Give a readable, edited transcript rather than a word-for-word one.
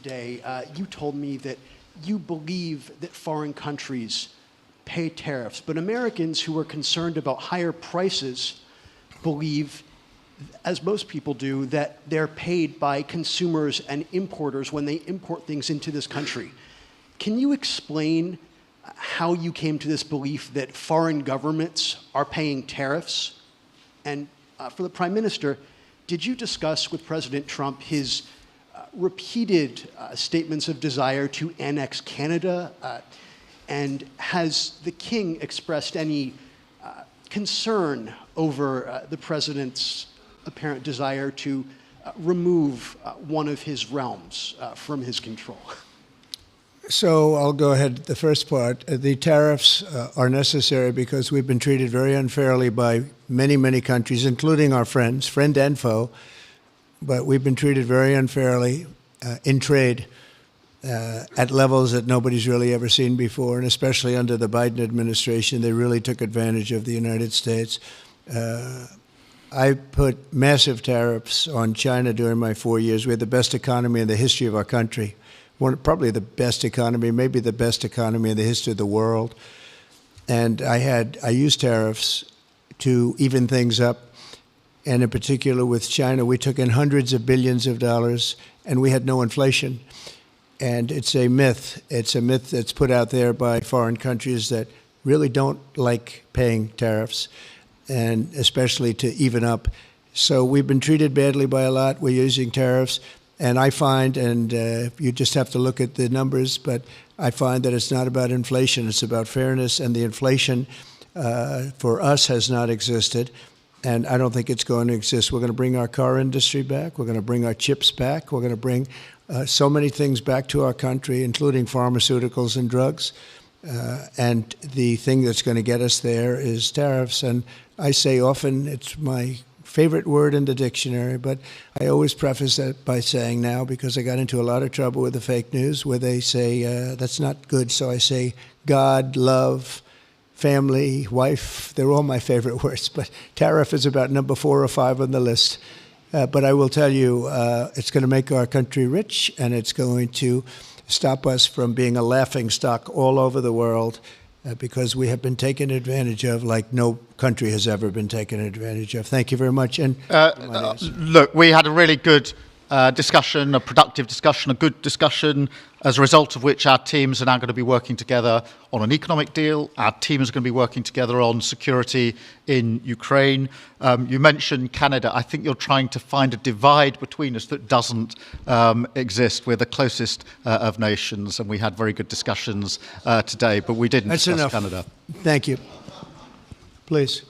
today, you told me that you believe that foreign countries pay tariffs, but Americans who are concerned about higher prices believe, as most people do, that they're paid by consumers and importers when they import things into this country. Can you explain how you came to this belief that foreign governments are paying tariffs? And for the Prime Minister, did you discuss with President Trump his repeated statements of desire to annex Canada? And has the King expressed any concern over the President's apparent desire to remove one of his realms from his control? So I'll go ahead. The first part, the tariffs are necessary because we've been treated very unfairly by many, many countries, including our friends, friend and foe. But we've been treated very unfairly in trade at levels that nobody's really ever seen before, and especially under the Biden administration, they really took advantage of the United States. I put massive tariffs on China during my 4 years. We had the best economy in the history of our country. Probably the best economy, maybe the best economy in the history of the world. And I used tariffs to even things up. And in particular with China, we took in hundreds of billions of dollars and we had no inflation. And it's a myth. It's a myth that's put out there by foreign countries that really don't like paying tariffs, and especially to even up. So we've been treated badly by a lot. We're using tariffs. And I find, and you just have to look at the numbers, but I find that it's not about inflation, it's about fairness, and the inflation for us has not existed, and I don't think it's going to exist. We're going to bring our car industry back, we're going to bring our chips back, we're going to bring so many things back to our country, including pharmaceuticals and drugs, and the thing that's going to get us there is tariffs. And I say often, it's my favorite word in the dictionary, but I always preface that by saying now, because I got into a lot of trouble with the fake news where they say that's not good, so I say God, love, family, wife, they're all my favorite words, but tariff is about number 4 or 5 on the list. But I will tell you, it's going to make our country rich, and it's going to stop us from being a laughingstock all over the world, because we have been taken advantage of like no country has ever been taken advantage of. Thank you very much. And look, we had a really good discussion, a productive discussion, a good discussion, as a result of which our teams are now going to be working together on an economic deal. Our teams are going to be working together on security in Ukraine. You mentioned Canada. I think you're trying to find a divide between us that doesn't exist. We're the closest of nations, and we had very good discussions today, but we didn't discuss Canada. Thank you. Please.